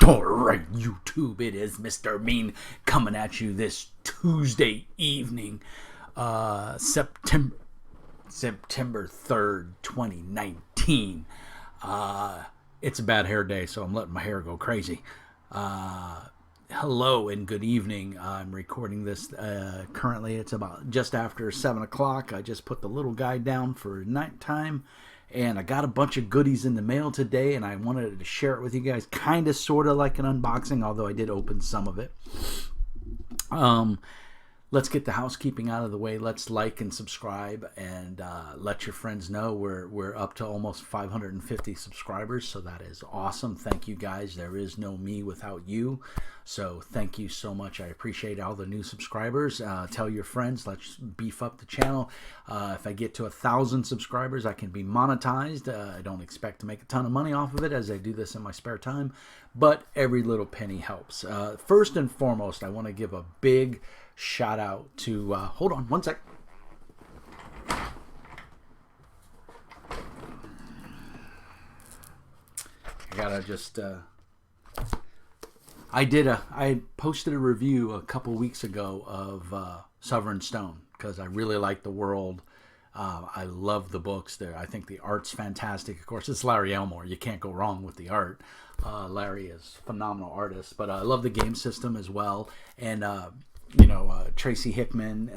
Alright, YouTube, it is Mr. Mean coming at you this Tuesday evening, September 3rd, 2019. It's a bad hair day, so I'm letting my hair go crazy. Hello and good evening. I'm recording this currently. It's about just after 7 o'clock. I just put the little guy down for nighttime. And I got a bunch of goodies in the mail today, and I wanted to share it with you guys, kind of, sort of like an unboxing, although I did open some of it. Let's get the housekeeping out of the way. Let's like and subscribe, and let your friends know we're up to almost 550 subscribers, so that is awesome. Thank you, guys. There is no me without you, so thank you so much. I appreciate all the new subscribers. Tell your friends. Let's beef up the channel. If I get to 1,000 subscribers, I can be monetized. I don't expect to make a ton of money off of it, as I do this in my spare time, but every little penny helps. First and foremost, I want to give a big shout out to hold on one sec. I gotta just I posted a review a couple weeks ago of Sovereign Stone because I really like the world. I love the books there. I think the art's fantastic. Of course, it's Larry Elmore. You can't go wrong with the art. Larry is a phenomenal artist, but I love the game system as well. And Tracy Hickman,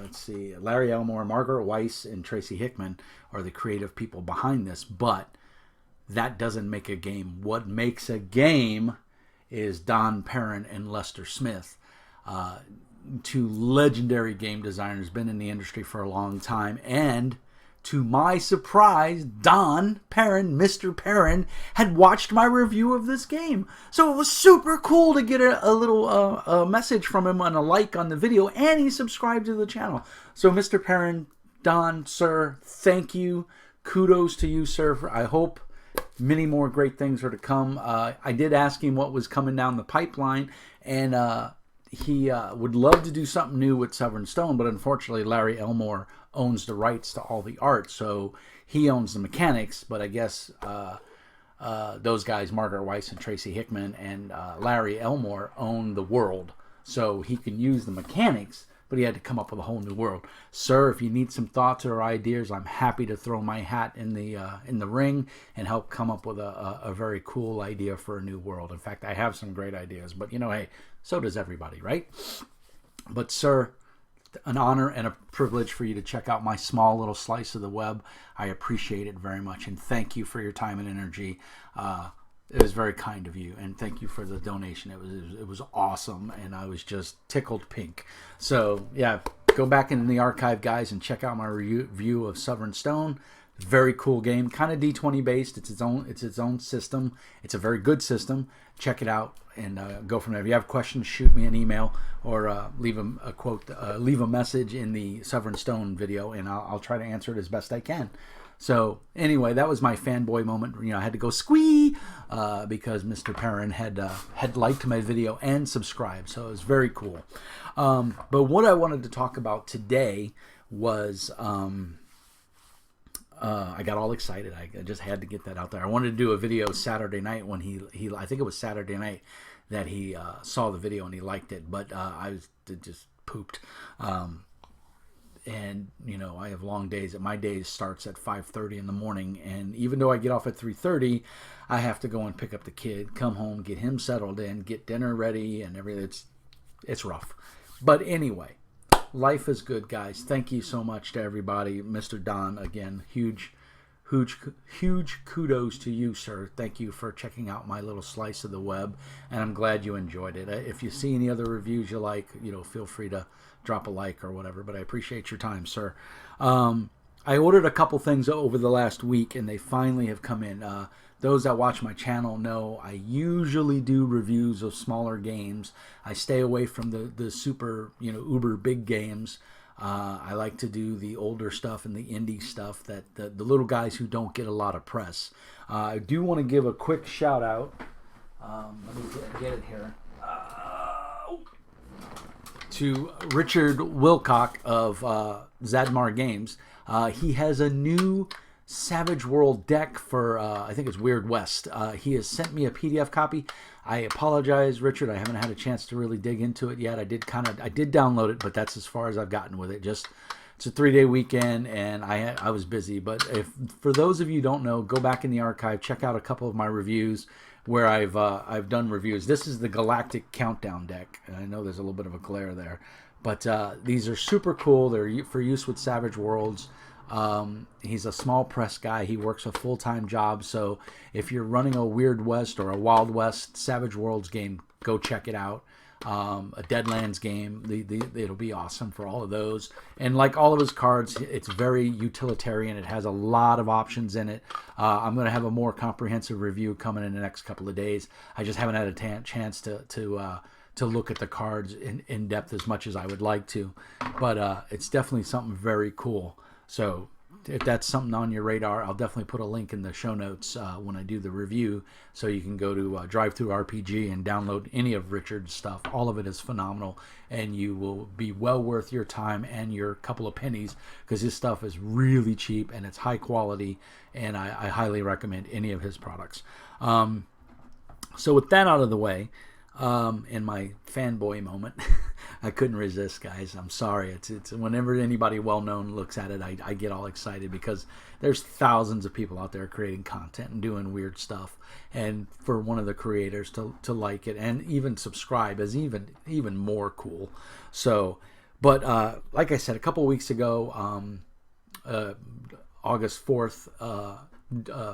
let's see, Larry Elmore, Margaret Weiss, and Tracy Hickman are the creative people behind this, but that doesn't make a game. What makes a game is Don Perrin and Lester Smith, two legendary game designers, been in the industry for a long time, and to my surprise, Don Perrin, Mr. Perrin, had watched my review of this game. So it was super cool to get a little message from him and a like on the video, and he subscribed to the channel. So Mr. Perrin, Don, sir, thank you. Kudos to you, sir. I hope many more great things are to come. I did ask him what was coming down the pipeline, and he would love to do something new with Sovereign Stone, but unfortunately Larry Elmore owns the rights to all the art, so he owns the mechanics. But I guess those guys, Margaret Weiss and Tracy Hickman and Larry Elmore, own the world, so he can use the mechanics, but he had to come up with a whole new world. Sir, if you need some thoughts or ideas, I'm happy to throw my hat in the ring and help come up with a very cool idea for a new world. In fact, I have some great ideas, but hey, so does everybody, right? But sir, an honor and a privilege for you to check out my small little slice of the web. I appreciate it very much, and thank you for your time and energy. It was very kind of you, and thank you for the donation. It was awesome, and I was just tickled pink. So yeah, go back into the archive, guys, and check out my review of Sovereign Stone. Very cool game, kind of D20 based. It's its own system. It's a very good system. Check it out and go from there. If you have questions, shoot me an email or leave a message in the Sovereign Stone video, and I'll try to answer it as best I can. So anyway, that was my fanboy moment. I had to go squee because Mr. Perrin had liked my video and subscribed, so it was very cool. But what I wanted to talk about today was I got all excited. I just had to get that out there. I wanted to do a video Saturday night when he I think it was Saturday night that he saw the video and he liked it, but I just pooped. And I have long days. My day starts at 5:30 in the morning, and even though I get off at 3:30, I have to go and pick up the kid, come home, get him settled in, get dinner ready, and everything. It's rough. But anyway, life is good, guys. Thank you so much to everybody. Mr. Don, again, huge kudos to you, sir. Thank you for checking out my little slice of the web, and I'm glad you enjoyed it. If you see any other reviews you like, feel free to drop a like or whatever, but I appreciate your time, sir. I ordered a couple things over the last week, and they finally have come in. Those that watch my channel know I usually do reviews of smaller games. I stay away from the super, uber big games. I like to do the older stuff and the indie stuff, that the little guys who don't get a lot of press. I do want to give a quick shout out. Let me get it here. To Richard Wilcock of Zadmar Games. He has a new Savage World deck for, I think it's Weird West. He has sent me a PDF copy. I apologize, Richard. I haven't had a chance to really dig into it yet. I did download it, but that's as far as I've gotten with it. Just it's a 3-day weekend, and I was busy. But if for those of you who don't know, go back in the archive, check out a couple of my reviews where I've done reviews. This is the Galactic Countdown deck, and I know there's a little bit of a glare there, but these are super cool. They're for use with Savage Worlds. He's a small press guy. He works a full-time job. So if you're running a Weird West or a Wild West Savage Worlds game, go check it out. A Deadlands game, it'll be awesome for all of those. And like all of his cards, it's very utilitarian. It has a lot of options in it. I'm going to have a more comprehensive review coming in the next couple of days. I just haven't had a chance to look at the cards in depth as much as I would like to. But it's definitely something very cool. So if that's something on your radar, I'll definitely put a link in the show notes when I do the review, so you can go to Drive Through RPG and download any of Richard's stuff. All of it is phenomenal, and you will be well worth your time and your couple of pennies, because his stuff is really cheap and it's high quality, and I highly recommend any of his products. So with that out of the way, in my fanboy moment, I couldn't resist, guys. I'm sorry. It's whenever anybody well-known looks at it, I get all excited, because there's thousands of people out there creating content and doing weird stuff, and for one of the creators to like it and even subscribe is even more cool. So, but like I said, a couple weeks ago, August 4th,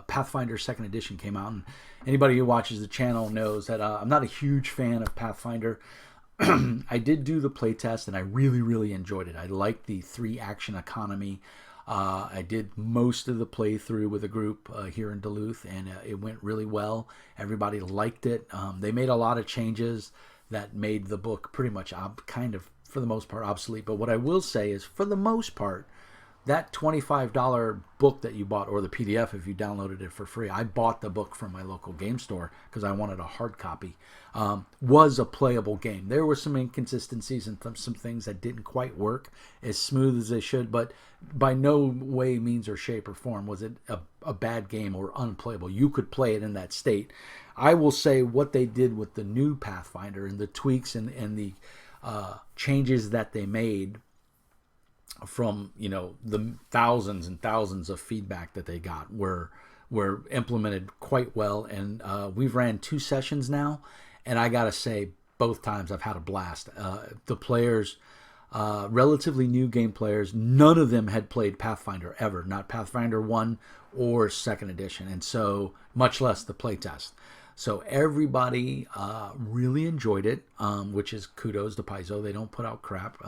Pathfinder 2nd edition came out, and anybody who watches the channel knows that I'm not a huge fan of Pathfinder. I did do the playtest, and I really enjoyed it. I liked the 3-action economy. I did most of the playthrough with a group here in Duluth, and it went really well. Everybody liked it. They made a lot of changes that made the book pretty much kind of, for the most part, obsolete. But what I will say is, for the most part, that $25 book that you bought, or the PDF if you downloaded it for free, I bought the book from my local game store because I wanted a hard copy, was a playable game. There were some inconsistencies and some things that didn't quite work as smooth as they should, but by no way, means, or shape, or form was it a bad game or unplayable. You could play it in that state. I will say what they did with the new Pathfinder and the tweaks and the changes that they made from, the thousands and thousands of feedback that they got were implemented quite well. And we've ran 2 sessions now, and I gotta say, both times I've had a blast. The players, relatively new game players, none of them had played Pathfinder ever, not Pathfinder 1 or 2nd edition, and so much less the playtest. So everybody really enjoyed it, which is kudos to Paizo. They don't put out crap.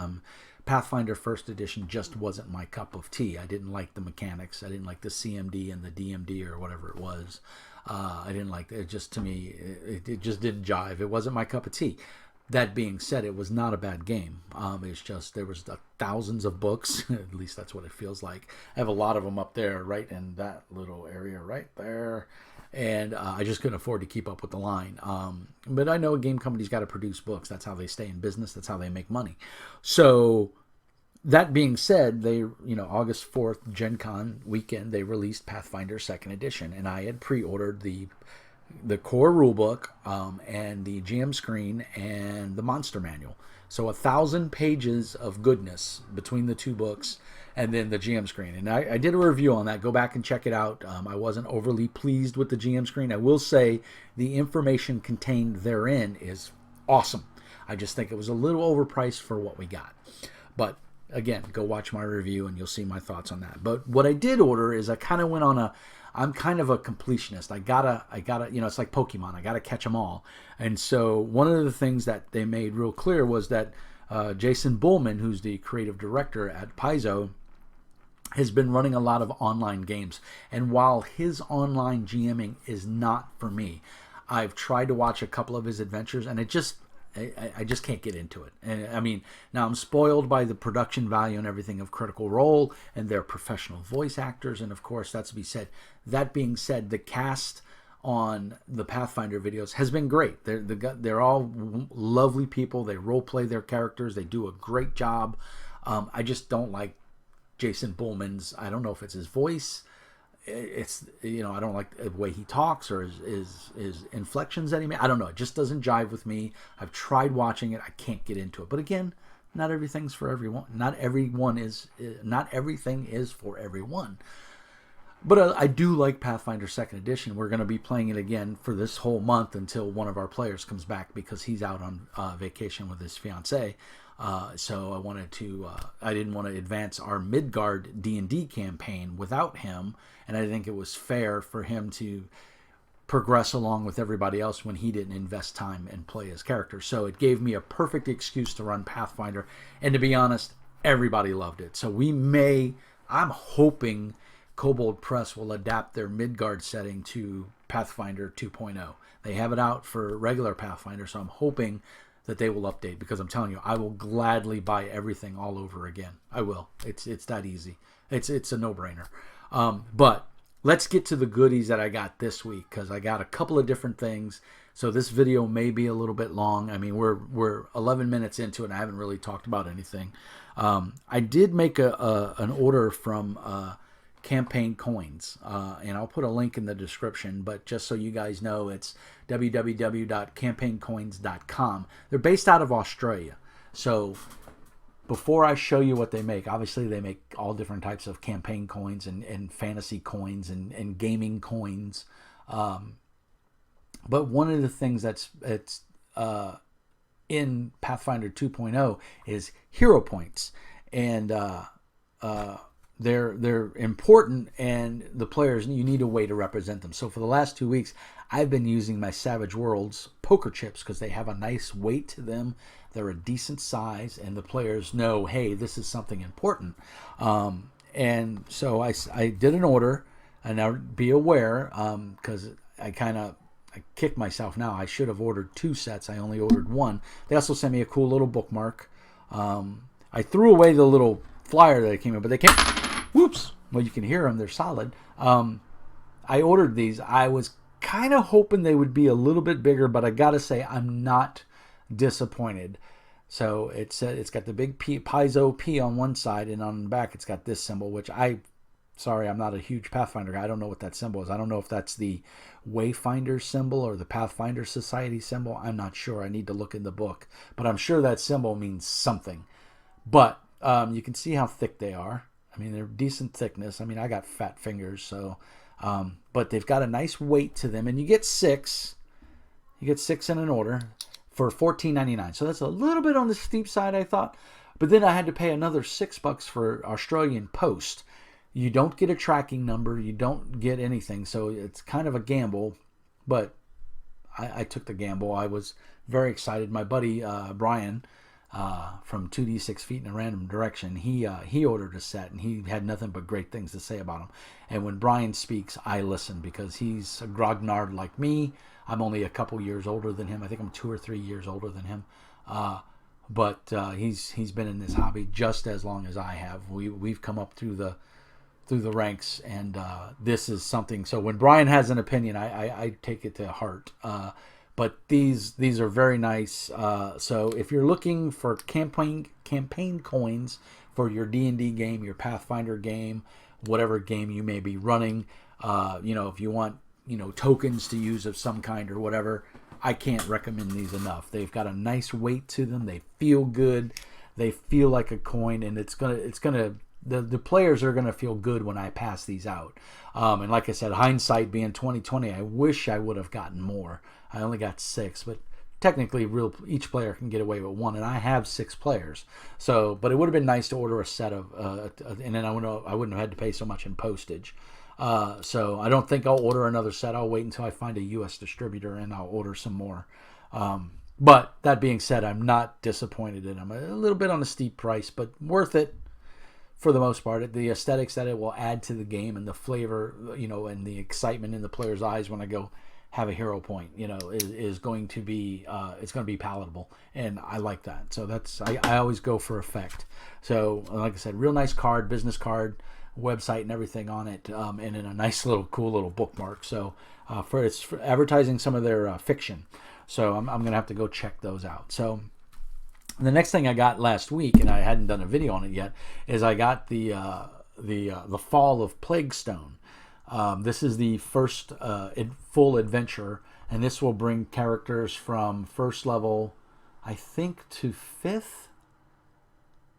Pathfinder 1st edition just wasn't my cup of tea. I didn't like the mechanics. I didn't like the CMD and the DMD or whatever it was. I didn't like it. Just, to me, it just didn't jive. It wasn't my cup of tea. That being said, it was not a bad game. It's just there was thousands of books. At least that's what it feels like. I have a lot of them up there, right in that little area right there. And I just couldn't afford to keep up with the line. But I know a game company's got to produce books. That's how they stay in business. That's how they make money. So that being said, they, August 4th, Gen Con weekend, they released Pathfinder 2nd edition. And I had pre-ordered the core rulebook and the GM screen and the monster manual. So 1,000 pages of goodness between the 2 books and then the GM screen. And I did a review on that. Go back and check it out. I wasn't overly pleased with the GM screen. I will say the information contained therein is awesome. I just think it was a little overpriced for what we got. But again, go watch my review and you'll see my thoughts on that. But what I did order is I kind of went on I'm kind of a completionist. I gotta, it's like Pokemon. I gotta catch them all. And so one of the things that they made real clear was that Jason Bullman, who's the creative director at Paizo, has been running a lot of online games. And while his online GMing is not for me, I've tried to watch a couple of his adventures, and I just can't get into it. And I mean, now I'm spoiled by the production value and everything of Critical Role, and their professional voice actors, and of course, that's to be said. That being said, the cast on the Pathfinder videos has been great. They're all lovely people. They role play their characters. They do a great job. I just don't like Jason Bullman's, I don't know if it's his voice, it's, I don't like the way he talks or his inflections that he makes. I don't know. It just doesn't jive with me. I've tried watching it. I can't get into it. But again, not everything's for everyone. Not everything is for everyone. But I do like Pathfinder 2nd Edition. We're going to be playing it again for this whole month until one of our players comes back because he's out on vacation with his fiancée. So I didn't want to advance our Midgard D&D campaign without him, and I think it was fair for him to progress along with everybody else when he didn't invest time and play his character. So it gave me a perfect excuse to run Pathfinder, and to be honest, everybody loved it. So I'm hoping Kobold Press will adapt their Midgard setting to Pathfinder 2.0. They have it out for regular Pathfinder, so I'm hoping that they will update, because I'm telling you, I will gladly buy everything all over again. I will. It's that easy. It's a no-brainer. But let's get to the goodies that I got this week, because I got a couple of different things. So this video may be a little bit long. I mean, we're 11 minutes into it, and I haven't really talked about anything. I did make an order from Campaign Coins, and I'll put a link in the description, but just so you guys know, it's www.campaigncoins.com. They're based out of Australia. So before I show you what they make, obviously they make all different types of campaign coins and fantasy coins and gaming coins. But one of the things that's in Pathfinder 2.0 is hero points, and they're important, and the players, you need a way to represent them. So for the last 2 weeks, I've been using my Savage Worlds poker chips because they have a nice weight to them. They're a decent size, and the players know, hey, this is something important. And so I did an order, and now be aware, because I kicked myself now. I should have ordered 2 sets. I only ordered 1. They also sent me a cool little bookmark. I threw away the little flyer that came in, but they came. Whoops! Well, you can hear them. They're solid. I ordered these. I was kind of hoping they would be a little bit bigger, but I got to say I'm not disappointed. So it's got the big Paizo P on one side, and on the back it's got this symbol, which I'm not a huge Pathfinder guy. I don't know what that symbol is. I don't know if that's the Wayfinder symbol or the Pathfinder Society symbol. I'm not sure. I need to look in the book. But I'm sure that symbol means something. But you can see how thick they are. I mean, they're decent thickness. I mean, I got fat fingers, so... but they've got a nice weight to them, and you get 6. You get 6 in an order for $14.99. So that's a little bit on the steep side, I thought. But then I had to pay another $6 for Australian post. You don't get a tracking number. You don't get anything. So it's kind of a gamble. But I took the gamble. I was very excited. My buddy Brian from 2D6 Feet in a Random Direction, he ordered a set, and he had nothing but great things to say about them. And when Brian speaks, I listen, because he's a grognard like me. I'm only a couple years older than him. I think I'm 2 or 3 years older than him. But he's been in this hobby just as long as I have. We've come up through the ranks, and this is something. So when Brian has an opinion, I take it to heart. But these are very nice. So if you're looking for campaign coins for your D&D game, your Pathfinder game, whatever game you may be running, if you want tokens to use of some kind or whatever, I can't recommend these enough. They've got a nice weight to them. They feel good. They feel like a coin, and the players are gonna feel good when I pass these out. And like I said, hindsight being 2020, I wish I would have gotten more. I only got 6, but technically, each player can get away with 1, and I have 6 players. So, but it would have been nice to order a set of, and then I wouldn't have had to pay so much in postage. So I don't think I'll order another set. I'll wait until I find a U.S. distributor, and I'll order some more. But that being said, I'm not disappointed in them. A little bit on a steep price, but worth it. For the most part, the aesthetics that it will add to the game, and the flavor, and the excitement in the player's eyes when I go have a hero point, is going to be, it's going to be palatable, and I like that. So I always go for effect. So like I said, real nice card, business card, website and everything on it, and in a nice cool little bookmark. So it's for advertising some of their fiction. So I'm going to have to go check those out. So the next thing I got last week, and I hadn't done a video on it yet, is I got the Fall of Plaguestone. This is the first full adventure, and this will bring characters from first level, I think, to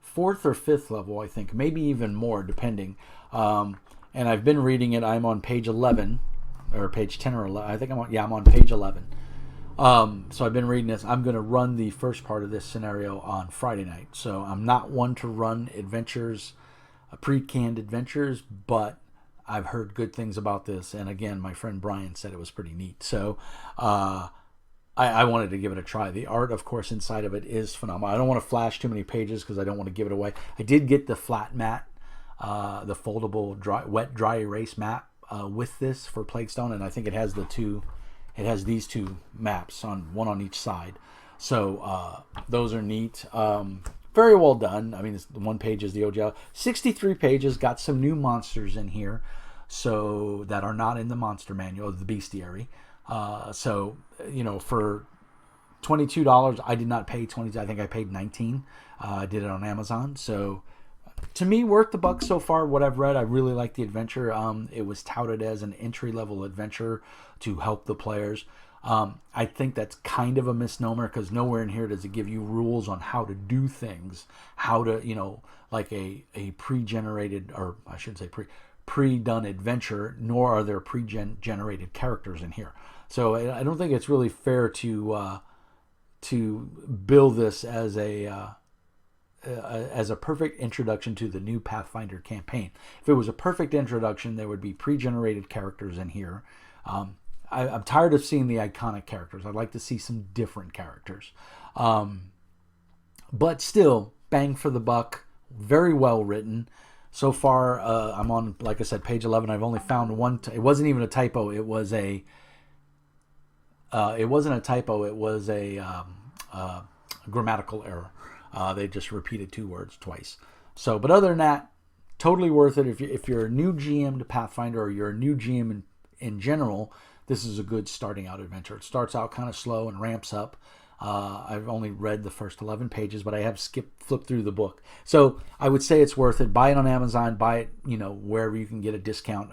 fourth or fifth level, I think, maybe even more, depending. And I've been reading it. I'm on page 11, or page 10 or 11. I think I'm on page 11. So I've been reading this. I'm going to run the first part of this scenario on Friday night. So I'm not one to run adventures, pre-canned adventures, but I've heard good things about this. And again, my friend Brian said it was pretty neat. So I wanted to give it a try. The art, of course, inside of it is phenomenal. I don't want to flash too many pages because I don't want to give it away. I did get the flat mat, the foldable wet dry erase map with this for Plaguestone, and I think it has these two maps, one on each side. So those are neat. Very well done. I mean, the one page is the OGL. 63 pages, got some new monsters in here, so that are not in the monster manual, the bestiary. So, for $22, I did not pay $20. I think I paid $19. I did it on Amazon. So, to me, worth the buck so far. What I've read, I really like the adventure. It was touted as an entry-level adventure to help the players. I think that's kind of a misnomer because nowhere in here does it give you rules on how to do things, how to, like a pre-generated, or I shouldn't say pre-done adventure, nor are there pre-generated characters in here. So I don't think it's really fair to build this as a perfect introduction to the new Pathfinder campaign. If it was a perfect introduction, there would be pre-generated characters in here. I'm tired of seeing the iconic characters. I'd like to see some different characters. But still, bang for the buck, very well written. So far, I'm on, like I said, page 11. I've only found one. It wasn't even a typo. It wasn't a typo. It was a grammatical error. They just repeated two words twice. So, but other than that, totally worth it. If you're a new GM to Pathfinder, or you're a new GM in general, this is a good starting out adventure. It starts out kind of slow and ramps up. I've only read the first 11 pages, but I have flipped through the book. So I would say it's worth it. Buy it on Amazon. Buy it, wherever you can get a discount.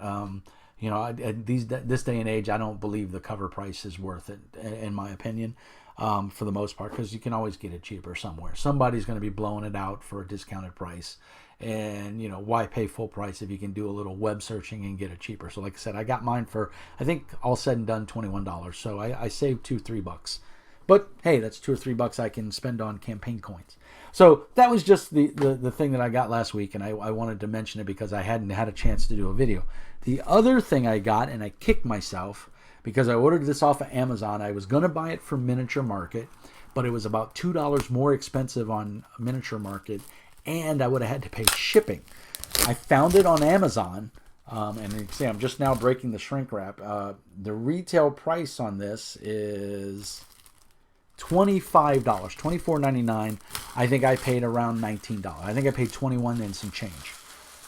This day and age, I don't believe the cover price is worth it, in my opinion, for the most part, because you can always get it cheaper somewhere. Somebody's going to be blowing it out for a discounted price. And, why pay full price if you can do a little web searching and get it cheaper? So like I said, I got mine for, I think, all said and done, $21. So I saved $2-3. But hey, that's $2 or $3 I can spend on campaign coins. So that was just the thing that I got last week, and I wanted to mention it because I hadn't had a chance to do a video. The other thing I got, and I kicked myself because I ordered this off of Amazon. I was going to buy it from Miniature Market, but it was about $2 more expensive on Miniature Market, and I would have had to pay shipping. I found it on Amazon, and you can see I'm just now breaking the shrink wrap. The retail price on this is $25, $24.99. I think I paid around $19. I think I paid $21 and some change.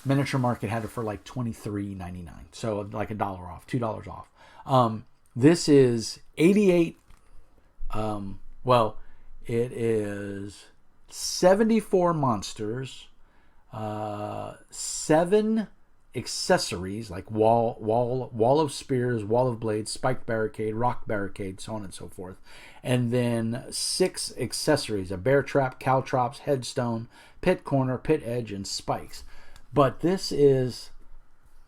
Miniature Market had it for like $23.99, so like $1 off, $2 off. This is 88. It is 74 monsters, 7 accessories like wall of spears, wall of blades, spiked barricade, rock barricade, so on and so forth, and then 6 accessories: a bear trap, caltrops, headstone, pit corner, pit edge, and spikes. But this is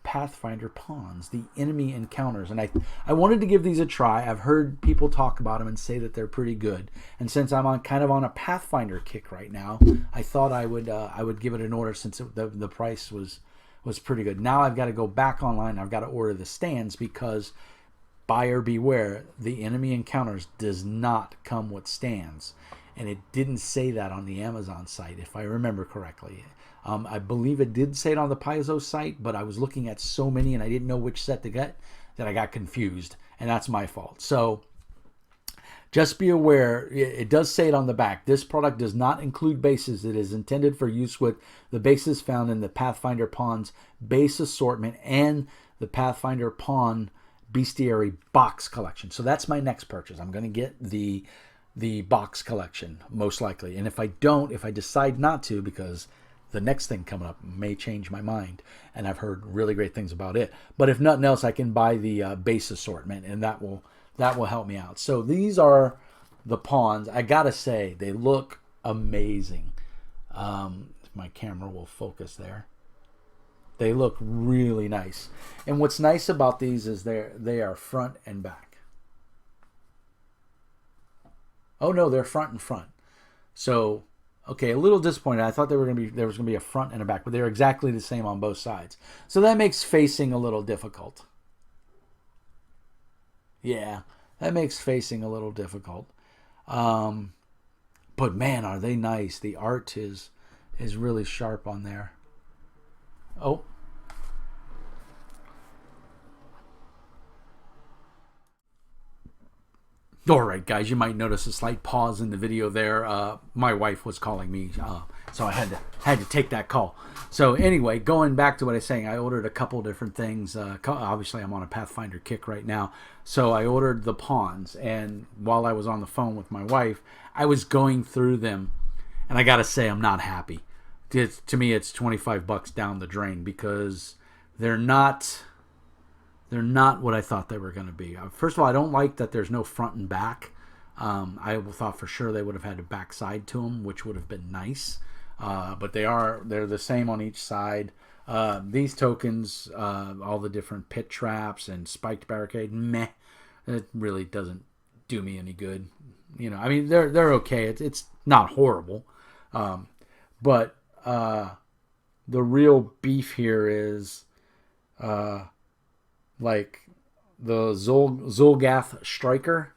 Pathfinder pawns, the enemy encounters, and I wanted to give these a try. I've heard people talk about them and say that they're pretty good, and since I'm on a Pathfinder kick right now, I thought I would give it an order since the price was pretty good. Now I've got to go back online. I've got to order the stands because, buyer beware, the enemy encounters does not come with stands, and it didn't say that on the Amazon site if I remember correctly. I believe it did say it on the Paizo site, but I was looking at so many and I didn't know which set to get that I got confused, and that's my fault. So just be aware, it does say it on the back. This product does not include bases. It is intended for use with the bases found in the Pathfinder Pawns base assortment and the Pathfinder Pawn Bestiary box collection. So that's my next purchase. I'm going to get the box collection, most likely. And if I decide not to, because the next thing coming up may change my mind, and I've heard really great things about it. But if nothing else, I can buy the base assortment, and that will help me out. So these are the pawns. I gotta say, they look amazing. If my camera will focus there. They look really nice. And what's nice about these is they are front and back. Oh no, they're front and front. So, okay, a little disappointed. I thought there was gonna be a front and a back, but they're exactly the same on both sides. So that makes facing a little difficult. Yeah, that makes facing a little difficult. But man, are they nice. The art is really sharp on there. Oh. All right, guys, you might notice a slight pause in the video there. My wife was calling me, so I had to take that call. So anyway, going back to what I was saying, I ordered a couple different things. Obviously, I'm on a Pathfinder kick right now. So I ordered the pawns, and while I was on the phone with my wife, I was going through them, and I got to say, I'm not happy. To me, it's $25 down the drain because they're not what I thought they were going to be. First of all, I don't like that there's no front and back. I thought for sure they would have had a back side to them, which would have been nice. But they're the same on each side. These tokens, all the different pit traps and spiked barricade, meh. It really doesn't do me any good. You know, I mean, they're okay. It's not horrible. But the real beef here is like the Zolgath Striker.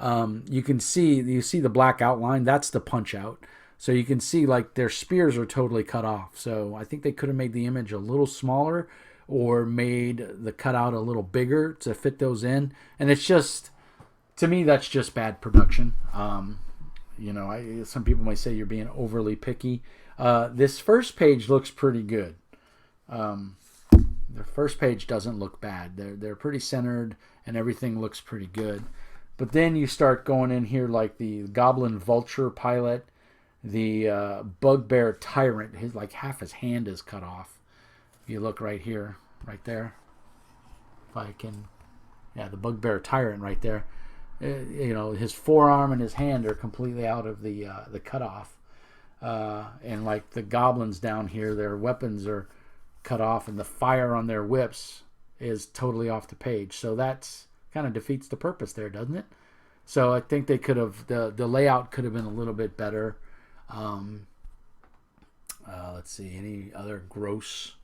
You see the black outline. That's the punch out. So you can see like their spears are totally cut off. So I think they could have made the image a little smaller or made the cutout a little bigger to fit those in. And it's just, to me, that's just bad production. You know, some people might say you're being overly picky. This first page looks pretty good. The first page doesn't look bad. They're pretty centered and everything looks pretty good. But then you start going in here like the Goblin Vulture Pilot, the Bugbear Tyrant. Like half his hand is cut off. If you look right here, right there. If I can, yeah, the Bugbear Tyrant right there. You know, his forearm and his hand are completely out of the cutoff. And like the goblins down here, their weapons are cut off, and the fire on their whips is totally off the page. So that's kind of defeats the purpose there, doesn't it? So I think they could have, the layout could have been a little bit better. Let's see, any other gross?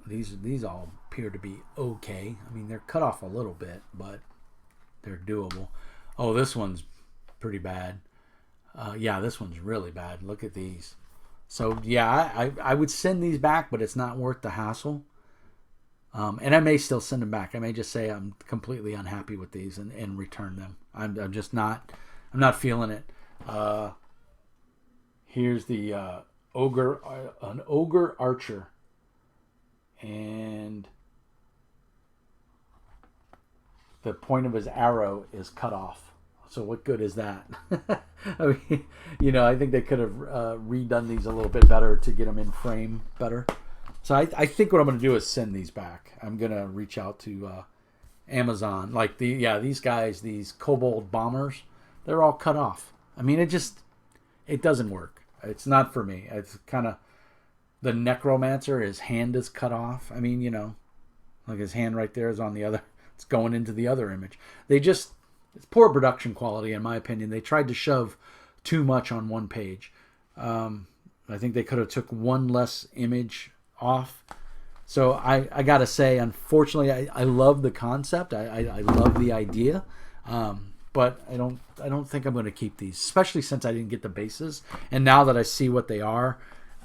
These all appear to be okay. I mean, they're cut off a little bit, but they're doable. Oh, this one's pretty bad. Yeah, this one's really bad. Look at these. So yeah, I would send these back, but it's not worth the hassle. And I may still send them back. I may just say I'm completely unhappy with these and return them. I'm just not. I'm not feeling it. Here's the an ogre archer, and the point of his arrow is cut off. So what good is that? I mean, you know, I think they could have redone these a little bit better to get them in frame better. So I think what I'm going to do is send these back. I'm going to reach out to Amazon. Like these guys, these Kobold Bombers, they're all cut off. I mean, it doesn't work. It's not for me. It's kind of, the Necromancer, his hand is cut off. I mean, you know, like his hand right there is on the other, it's going into the other image. It's poor production quality, in my opinion. They tried to shove too much on one page. I think they could have took one less image off. So I got to say, unfortunately, I love the concept. I love the idea. But I don't think I'm going to keep these, especially since I didn't get the bases. And now that I see what they are,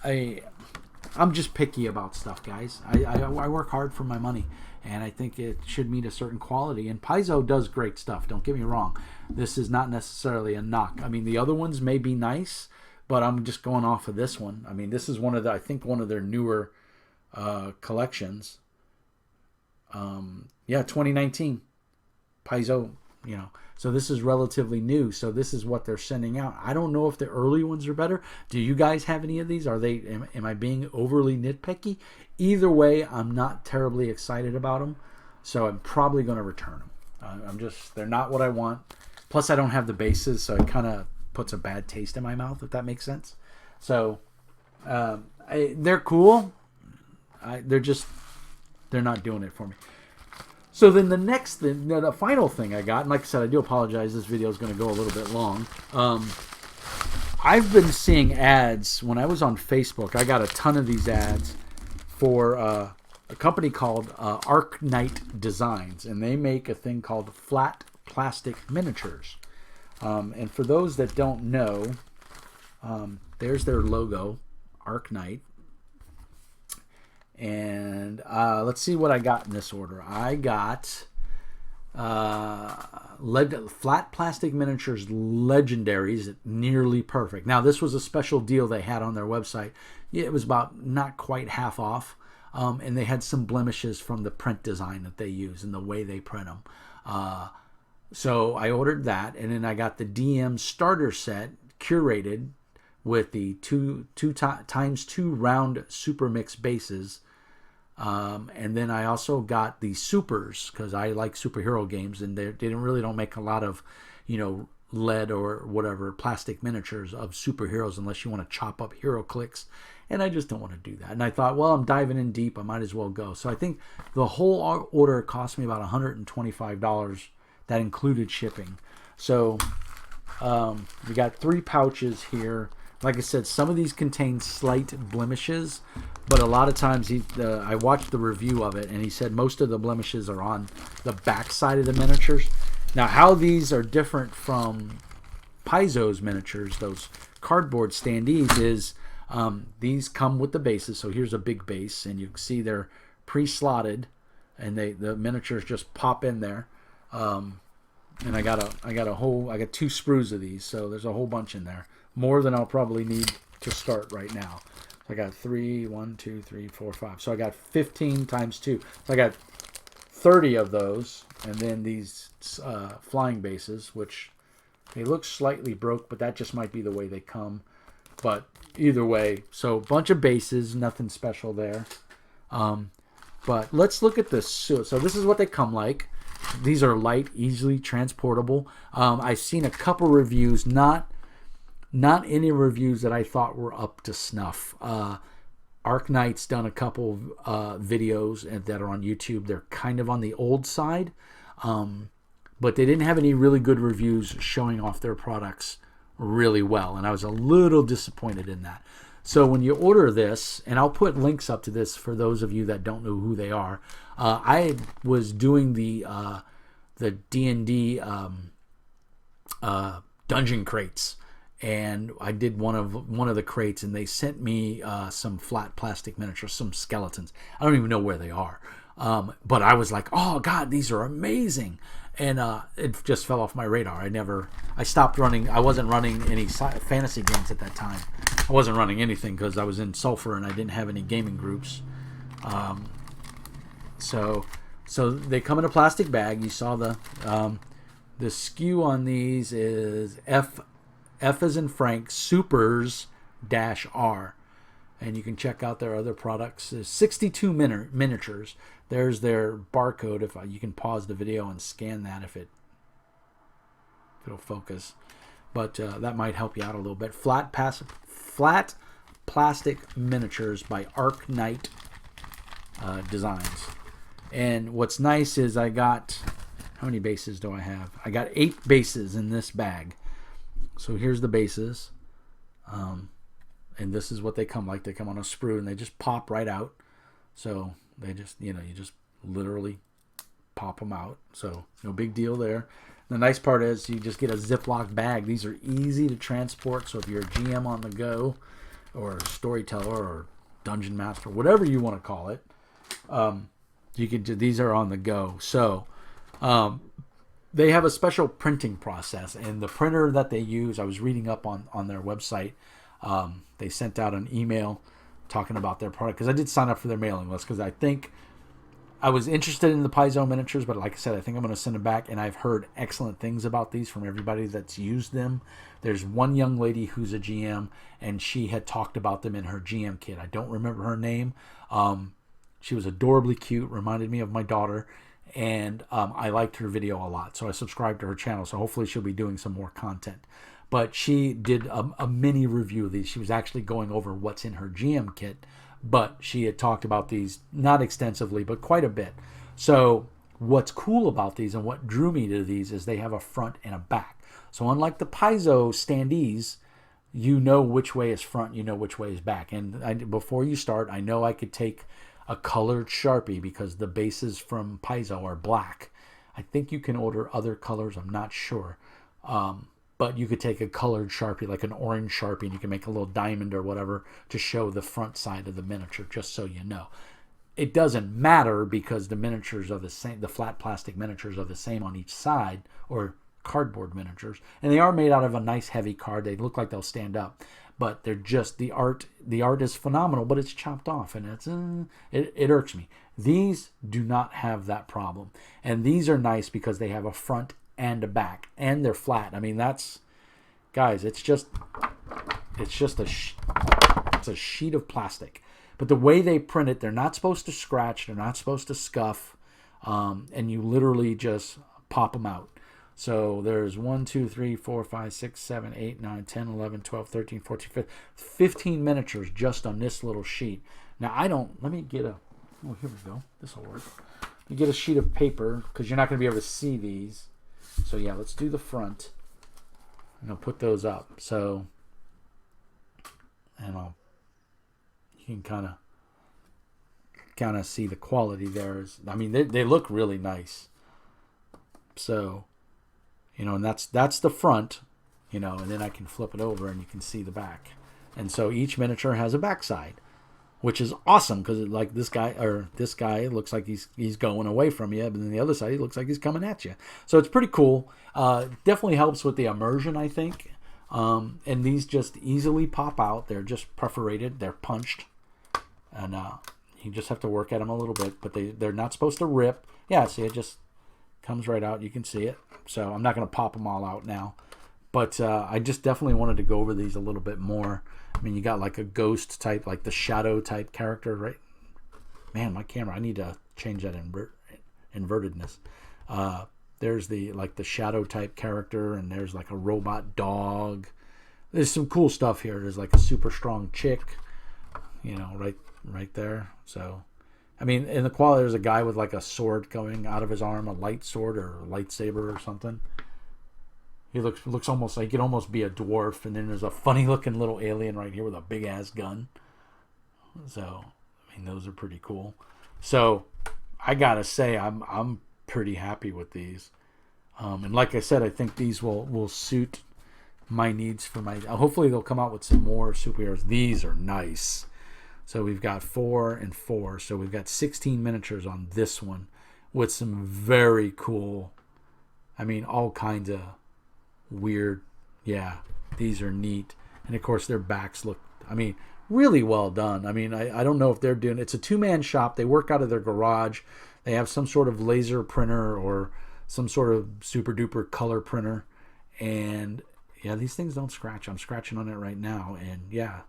I'm just picky about stuff, guys. I work hard for my money, and I think it should meet a certain quality. And Paizo does great stuff, don't get me wrong. This is not necessarily a knock. I mean, the other ones may be nice, but I'm just going off of this one. I mean, this is one of their newer collections. 2019. Paizo So this is relatively new. So this is what they're sending out. I don't know if the early ones are better. Do you guys have any of these? Am I being overly nitpicky? Either way, I'm not terribly excited about them. So I'm probably going to return them. They're not what I want. Plus, I don't have the bases, so it kind of puts a bad taste in my mouth, if that makes sense. So they're cool. They're not doing it for me. So then the next thing, the final thing I got, and like I said, I do apologize, this video is going to go a little bit long. I've been seeing ads. When I was on Facebook, I got a ton of these ads for a company called Arknight Designs, and they make a thing called flat plastic miniatures. And for those that don't know, there's their logo, Arknight. And let's see what I got in this order. I got flat plastic miniatures legendaries, nearly perfect. Now, this was a special deal they had on their website. Yeah, it was about not quite half off. And they had some blemishes from the print design that they use and the way they print them. So I ordered that, and then I got the DM starter set curated with the 2x2 round super mix bases. And then I also got the supers, because I like superhero games, and they don't make a lot of, lead or whatever plastic miniatures of superheroes unless you want to chop up hero clicks, and I just don't want to do that. And I thought, well, I'm diving in deep, I might as well go. So I think the whole order cost me about $125. That included shipping. So we got 3 pouches here. Like I said, some of these contain slight blemishes, but a lot of times I watched the review of it, and he said most of the blemishes are on the back side of the miniatures. Now, how these are different from Paizo's miniatures, those cardboard standees, is these come with the bases. So here's a big base, and you can see they're pre-slotted, and the miniatures just pop in there. And I got 2 sprues of these, so there's a whole bunch in there. More than I'll probably need to start right now. So I got 1, 2, 3, 4, 5. So I got 15 times 2. So I got 30 of those, and then these flying bases, which they look slightly broke, but that just might be the way they come. But either way, so a bunch of bases, nothing special there. But let's look at this. So this is what they come like. These are light, easily transportable. I've seen a couple reviews, not any reviews that I thought were up to snuff. Arknight's done a couple videos that are on YouTube. They're kind of on the old side, but they didn't have any really good reviews showing off their products really well, and I was a little disappointed in that. So when you order this, and I'll put links up to this for those of you that don't know who they are. I was doing the D&D dungeon crates, and I did one of the crates, and they sent me some flat plastic miniatures, some skeletons. I don't even know where they are, but I was like, oh God, these are amazing. And it just fell off my radar. I stopped running. I wasn't running any fantasy games at that time. I wasn't running anything because I was in Sulphur and I didn't have any gaming groups. So they come in a plastic bag. You saw the SKU on these is F as in Frank Supers -R. And you can check out their other products. There's 62 miniatures. There's their barcode. If you can pause the video and scan that if it'll focus. But that might help you out a little bit. Flat plastic miniatures by Arknight Designs. And what's nice is I got, how many bases do I have? I got 8 bases in this bag. So here's the bases. And this is what they come like. They come on a sprue and they just pop right out. So they just, you just literally pop them out. So no big deal there. The nice part is you just get a Ziploc bag. These are easy to transport. So if you're a GM on the go or a storyteller or dungeon master, whatever you want to call it, you can do, these are on the go. So they have a special printing process, and the printer that they use, I was reading up on their website. They sent out an email talking about their product, because I did sign up for their mailing list, because I think I was interested in the Paizo miniatures, but like I said, I think I'm going to send them back. And I've heard excellent things about these from everybody that's used them. There's one young lady who's a GM, and she had talked about them in her GM kit. I don't remember her name. She was adorably cute, reminded me of my daughter, and I liked her video a lot. So I subscribed to her channel. So hopefully she'll be doing some more content. But she did a mini review of these. She was actually going over what's in her GM kit, but she had talked about these not extensively, but quite a bit. So what's cool about these and what drew me to these is they have a front and a back. So unlike the Paizo standees, you know which way is front, you know which way is back. And before you start, I know I could take a colored Sharpie because the bases from Paizo are black. I think you can order other colors, I'm not sure. But you could take a colored Sharpie, like an orange Sharpie, and you can make a little diamond or whatever to show the front side of the miniature, just so you know. It doesn't matter because the miniatures are the same, the flat plastic miniatures are the same on each side, or cardboard miniatures. And they are made out of a nice heavy card. They look like they'll stand up. But they're just, the art is phenomenal, but it's chopped off, and it irks me. These do not have that problem. And these are nice because they have a front and a back, and they're flat. I mean, that's, guys, it's a sheet of plastic. But the way they print it, they're not supposed to scratch, they're not supposed to scuff, and you literally just pop them out. So there's 1, 2, 3, 4, 5, 6, 7, 8, 9, 10, 11, 12, 13, 14, 15 miniatures just on this little sheet. Now let me get here we go. This will work. You get a sheet of paper because you're not going to be able to see these. So yeah, let's do the front. And I'll put those up. So, and you can kind of see the quality there. I mean, they look really nice. So, and that's the front, and then I can flip it over and you can see the back. And so each miniature has a backside, which is awesome because like this guy looks like he's going away from you, but then the other side he looks like he's coming at you. So it's pretty cool. Definitely helps with the immersion, I think. And these just easily pop out. They're just perforated. They're punched, and you just have to work at them a little bit. But they're not supposed to rip. Yeah, see, it just comes right out. You can see it. So I'm not going to pop them all out now. But I just definitely wanted to go over these a little bit more. I mean, you got like a ghost type, like the shadow type character, right? Man, my camera, I need to change that invertedness. There's the shadow type character, and there's like a robot dog. There's some cool stuff here. There's like a super strong chick, right there. So, I mean, in the quality, there's a guy with like a sword going out of his arm, a light sword or a lightsaber or something. He looks almost like he could almost be a dwarf, and then there's a funny looking little alien right here with a big ass gun. So, I mean, those are pretty cool. So, I gotta say, I'm pretty happy with these. And like I said, I think these will suit my needs for my. Hopefully, they'll come out with some more superheroes. These are nice. So we've got 4 and 4. So we've got 16 miniatures on this one, with some very cool. I mean, all kinds of weird. Yeah, these are neat. And of course their backs look, I mean, really well done. I mean, I don't know if they're doing, it's a 2-man shop. They work out of their garage. They have some sort of laser printer or some sort of super duper color printer. And yeah, these things don't scratch. I'm scratching on it right now. And yeah,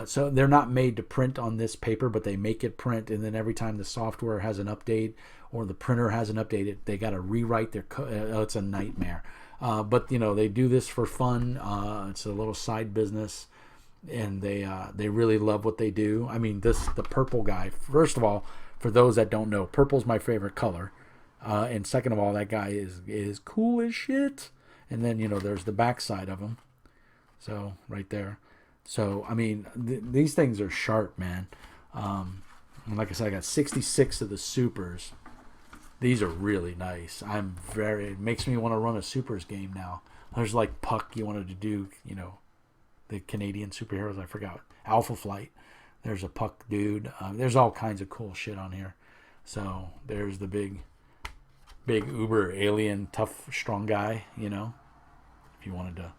so they're not made to print on this paper, but they make it print. And then every time the software has an update or the printer has an update, they got to rewrite their code. It's a nightmare. But they do this for fun. It's a little side business, and they really love what they do. I mean, the purple guy. First of all, for those that don't know, purple's my favorite color. And second of all, that guy is cool as shit. And then there's the back side of him. So right there. So I mean, these things are sharp, man. And like I said, I got 66 of the supers. These are really nice. It makes me want to run a supers game now. There's like Puck, you wanted to do, the Canadian superheroes, I forgot. Alpha Flight. There's a Puck dude. There's all kinds of cool shit on here. So there's the big uber alien, tough, strong guy, if you wanted to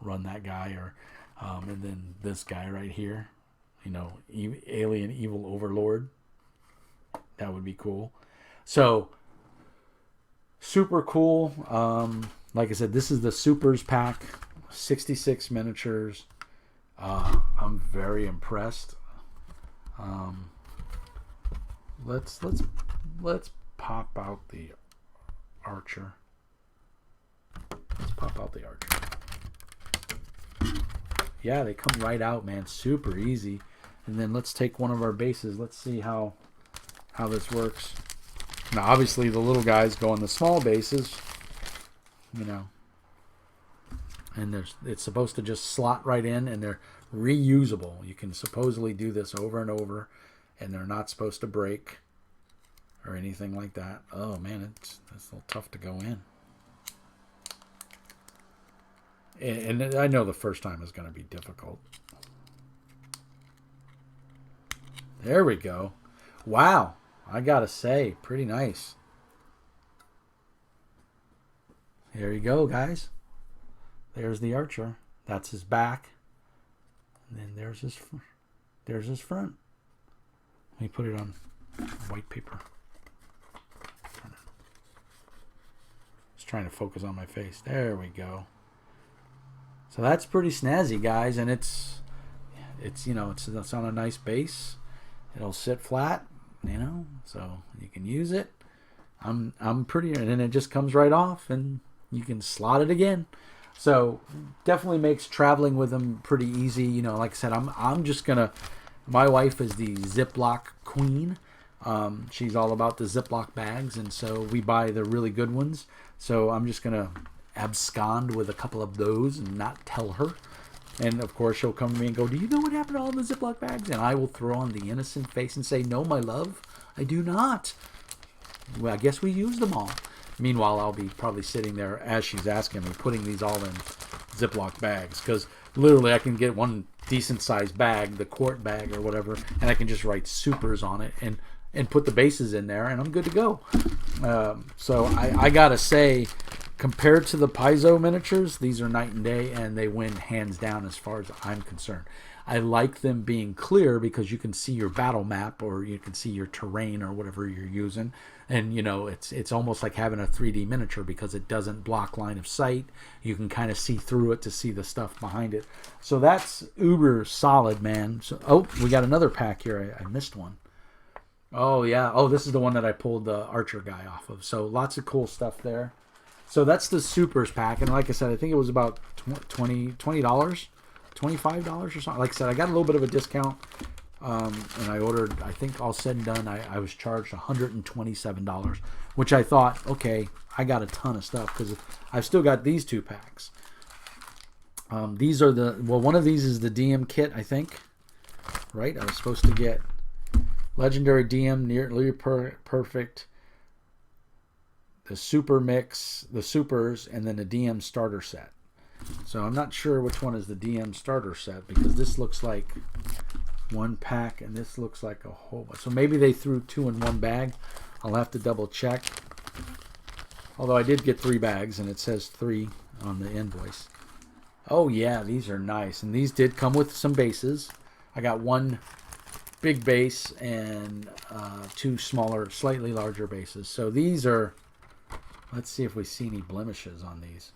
run that guy. Or and then this guy right here, alien evil overlord. That would be cool. So, super cool. Like I said, this is the Supers pack, 66 miniatures. I'm very impressed. Let's pop out the Archer. Let's pop out the Archer. Yeah, they come right out, man. Super easy. And then let's take one of our bases. Let's see how this works. Now, obviously, the little guys go on the small bases, you know. And it's supposed to just slot right in, and they're reusable. You can supposedly do this over and over, and they're not supposed to break or anything like that. Oh, man, it's a little tough to go in. And I know the first time is going to be difficult. There we go. Wow. I got to say, pretty nice. There you go, guys. There's the Archer. That's his back. And then there's his front. Let me put it on white paper. Just trying to focus on my face. There we go. So that's pretty snazzy, guys, and it's on a nice base. It'll sit flat, so you can use it. I'm pretty, and then it just comes right off, and you can slot it again. So definitely makes traveling with them pretty easy. Like I said, I'm just gonna. My wife is the Ziploc queen. She's all about the Ziploc bags, and so we buy the really good ones. So I'm just gonna abscond with a couple of those and not tell her. And of course she'll come to me and go, "Do you know what happened to all the Ziploc bags?" And I will throw on the innocent face and say, "No, my love, I do not. Well, I guess we used them all." Meanwhile, I'll be probably sitting there as she's asking me, putting these all in Ziploc bags, because literally I can get one decent sized bag, the quart bag or whatever, and I can just write Supers on it and put the bases in there, and I'm good to go. So I gotta say, compared to the Paizo miniatures, these are night and day, and they win hands down as far as I'm concerned. I like them being clear because you can see your battle map, or you can see your terrain or whatever you're using. And, it's almost like having a 3D miniature because it doesn't block line of sight. You can kind of see through it to see the stuff behind it. So that's uber solid, man. So, we got another pack here. I missed one. Oh, yeah. Oh, this is the one that I pulled the Archer guy off of. So lots of cool stuff there. So that's the Supers pack, and like I said, I think it was about $20, $25 or something. Like I said, I got a little bit of a discount, and I ordered, I think all said and done, I was charged $127, which I thought, okay, I got a ton of stuff, because I've still got these two packs. These are one of these is the DM kit, I think, right? I was supposed to get Legendary DM, Nearly Perfect, the Super Mix, the Supers, and then the DM starter set. So I'm not sure which one is the DM starter set, because this looks like one pack and this looks like a whole bunch. So maybe they threw two in one bag. I'll have to double check. Although I did get 3 bags, and it says 3 on the invoice. Oh yeah, these are nice. And these did come with some bases. I got one big base and 2 smaller, slightly larger bases. So these are... Let's see if we see any blemishes on these.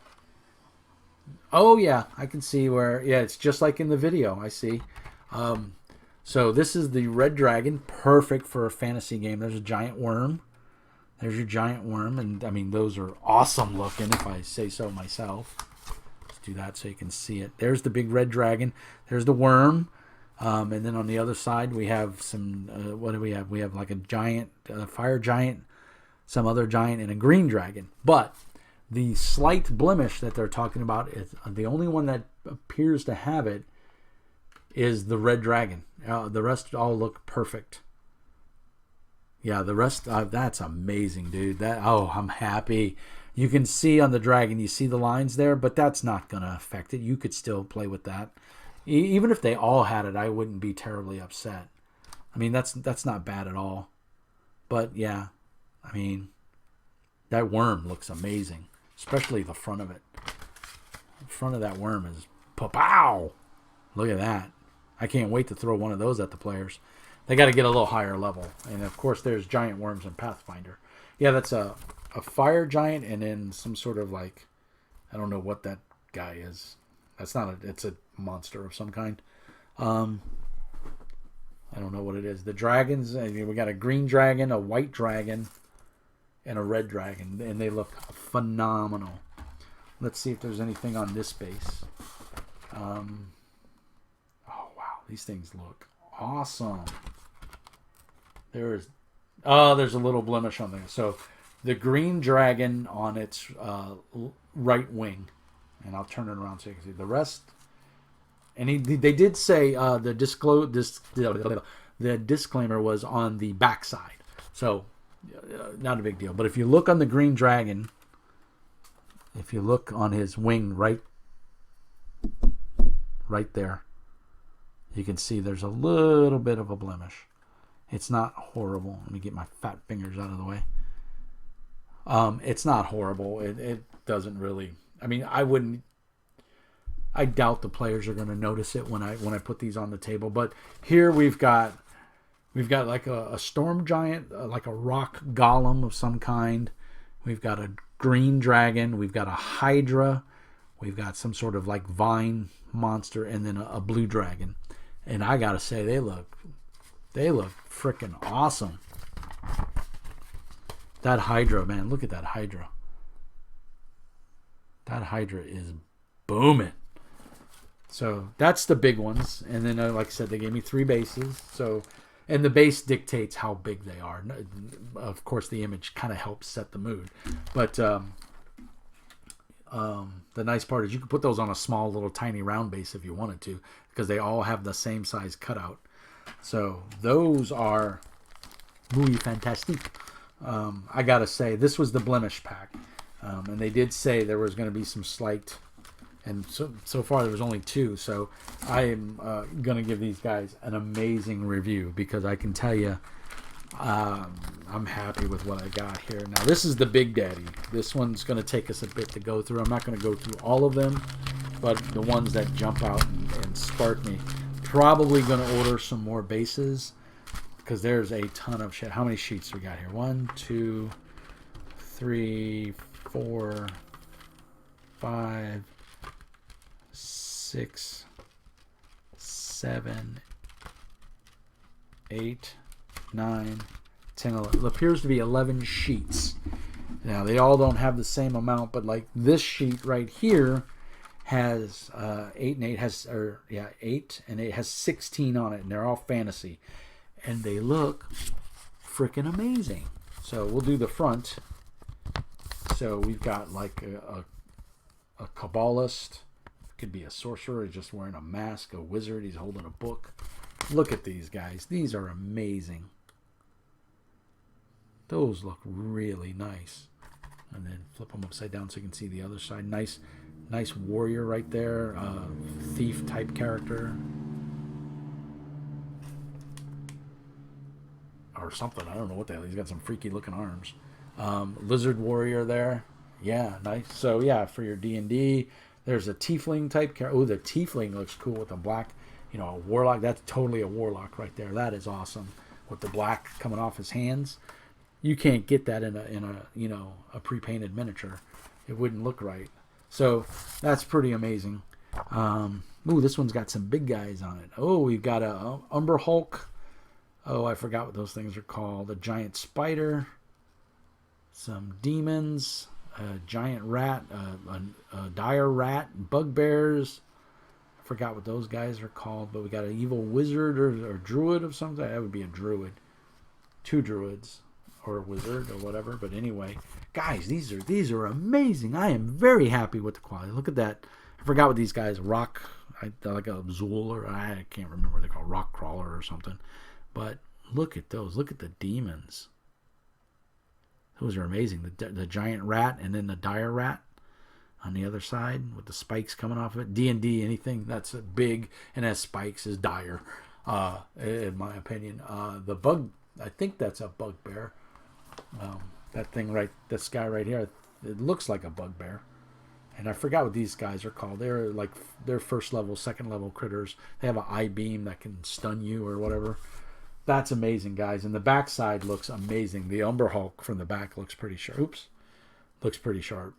Oh, yeah. I can see where... Yeah, it's just like in the video. I see. So this is the Red Dragon. Perfect for a fantasy game. There's a giant worm. There's your giant worm. And, I mean, those are awesome looking, if I say so myself. Let's do that so you can see it. There's the big Red Dragon. There's the worm. And then on the other side, we have some... what do we have? We have like a giant, fire giant, some other giant, and a green dragon. But the slight blemish that they're talking about is the only one that appears to have it is the Red Dragon. The rest all look perfect. Yeah, the rest, that's amazing, dude. I'm happy. You can see on the dragon, you see the lines there, but that's not going to affect it. You could still play with that. Even if they all had it, I wouldn't be terribly upset. I mean, that's not bad at all. But yeah, I mean, that worm looks amazing, especially the front of it. The front of that worm is pow. Look at that. I can't wait to throw one of those at the players. They got to get a little higher level. And of course, there's giant worms in Pathfinder. Yeah, that's a fire giant, and then some sort of like, I don't know what that guy is. That's not a. It's a monster of some kind. I don't know what it is. The dragons. We got a green dragon, a white dragon, and a red dragon, and they look phenomenal. Let's see if there's anything on this base. Oh wow, these things look awesome. There's a little blemish on there. So the green dragon on its right wing, and I'll turn it around so you can see the rest. And they did say the disclaimer was on the backside, so not a big deal. But if you look on the green dragon, if you look on his wing right there, you can see there's a little bit of a blemish. It's not horrible. Let me get my fat fingers out of the way. It's not horrible. It doesn't really. I mean, I doubt the players are going to notice it when I put these on the table. But here we've got like a storm giant, like a rock golem of some kind. We've got a green dragon. We've got a hydra. We've got some sort of like vine monster, and then a blue dragon. And I gotta say, they look freaking awesome. That hydra, man, look at that hydra. That hydra is booming. So that's the big ones. And then, like I said, they gave me 3 bases. So, and the base dictates how big they are. Of course, the image kind of helps set the mood. But the nice part is you can put those on a small, little, tiny round base if you wanted to, because they all have the same size cutout. So those are muy fantastic. I gotta say, this was the blemish pack, and they did say there was going to be some slight. And so far there was only 2, so I am going to give these guys an amazing review, because I can tell you I'm happy with what I got here. Now this is the Big Daddy. This one's going to take us a bit to go through. I'm not going to go through all of them, but the ones that jump out and spark me. Probably going to order some more bases, because there's a ton of shit. How many sheets we got here? 1, 2, 3, 4, 5, 6, 7, 8, 9, 10, 11. It appears to be 11 sheets. Now, they all don't have the same amount, but like this sheet right here has 8 and 8 has, 8 and 8 has 16 on it, and they're all fantasy. And they look freaking amazing. So we'll do the front. So we've got like a Kabbalist. Could be a sorcerer. He's just wearing a mask. A wizard. He's holding a book. Look at these guys. These are amazing. Those look really nice. And then flip them upside down so you can see the other side. Nice warrior right there. Thief type character. Or something. I don't know what the hell. He's got some freaky looking arms. Lizard warrior there. Yeah, nice. So yeah, for your D&D, there's a tiefling type character. Oh, the tiefling looks cool with the black, a warlock. That's totally a warlock right there. That is awesome. With the black coming off his hands. You can't get that in a pre-painted miniature. It wouldn't look right. So that's pretty amazing. Ooh, this one's got some big guys on it. Oh, we've got a Umber Hulk. Oh, I forgot what those things are called. A giant spider. Some demons. A giant rat. A dire rat. Bugbears. I forgot what those guys are called. But we got an evil wizard or druid of some type. That would be a druid. 2 druids. Or a wizard or whatever. But anyway. Guys, these are amazing. I am very happy with the quality. Look at that. I forgot what these guys. Rock. Like a Zool. Or I can't remember what they're called. Rock crawler or something. But look at those. Look at the demons. Those are amazing. The giant rat and then the dire rat on the other side with the spikes coming off of it. D&D, anything that's big and has spikes is dire, in my opinion. The bug, I think that's a bugbear. That thing this guy right here, it looks like a bugbear. And I forgot what these guys are called. They're first level, second level critters. They have an eye beam that can stun you or whatever. That's amazing, guys. And the backside looks amazing. The Umber Hulk from the back looks pretty sharp. Oops. Looks pretty sharp.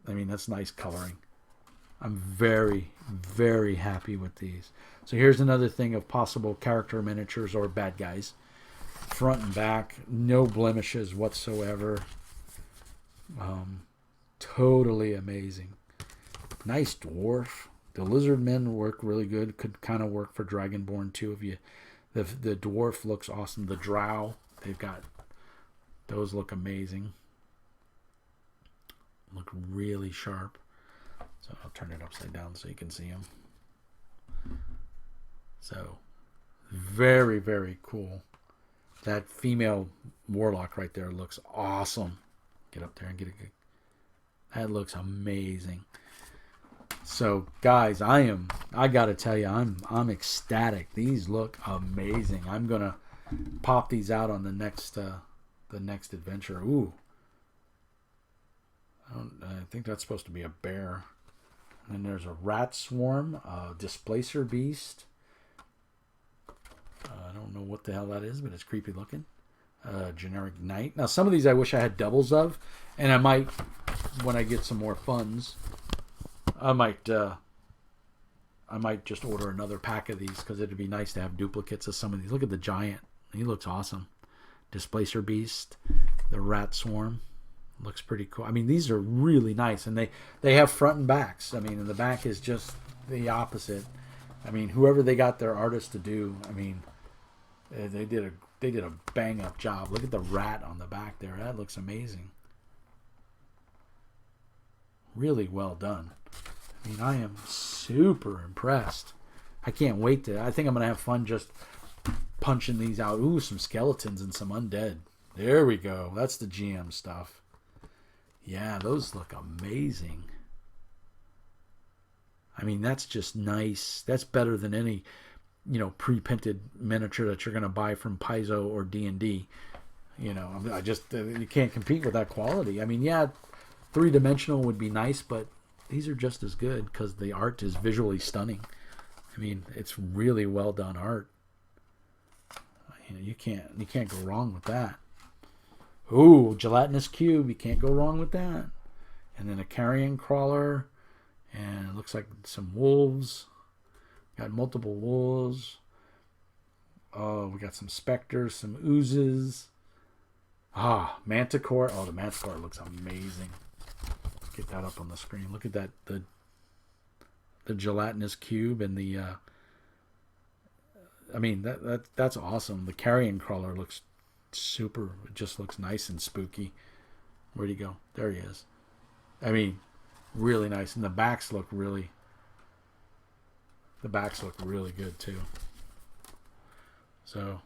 I mean, that's nice coloring. I'm very, very happy with these. So here's another thing of possible character miniatures or bad guys. Front and back, no blemishes whatsoever. Totally amazing. Nice dwarf. The lizard men work really good. Could kind of work for Dragonborn too. If you, the dwarf looks awesome. The drow, they've got those look amazing. Look really sharp. So I'll turn it upside down so you can see them. So very, very cool. That female warlock right there looks awesome. Get up there and get a good. That looks amazing. So guys, I gotta tell you, I'm ecstatic. These look amazing. I'm gonna pop these out on the next adventure. Ooh, I think that's supposed to be a bear. And then there's a rat swarm, displacer beast. I don't know what the hell that is, but it's creepy looking. Generic knight. Now some of these I wish I had doubles of, and I might, when I get some more funds, I might just order another pack of these because it'd be nice to have duplicates of some of these. Look at the giant. He looks awesome. Displacer beast. The rat swarm. Looks pretty cool. I mean, these are really nice. And they have front and backs. I mean, and the back is just the opposite. I mean, whoever they got their artist to do, I mean, they did a bang-up job. Look at the rat on the back there. That looks amazing. Really well done. I mean, I am super impressed. I can't wait to. I think I'm going to have fun just punching these out. Ooh, some skeletons and some undead. There we go. That's the GM stuff. Yeah, those look amazing. I mean, that's just nice. That's better than any, pre-printed miniature that you're going to buy from Paizo or D&D. I just, you can't compete with that quality. I mean, yeah, three-dimensional would be nice, but these are just as good because the art is visually stunning. I mean, it's really well done art. You can't go wrong with that. Ooh, gelatinous cube. You can't go wrong with that. And then a carrion crawler. And it looks like some wolves. Got multiple wolves. Oh, we got some specters, some oozes. Manticore. Oh, the manticore looks amazing. Let's get that up on the screen. Look at that. The gelatinous cube and the I mean that's awesome. The carrion crawler looks super. It just looks nice and spooky. Where'd he go? There he is. I mean, really nice. And the backs look really good too. So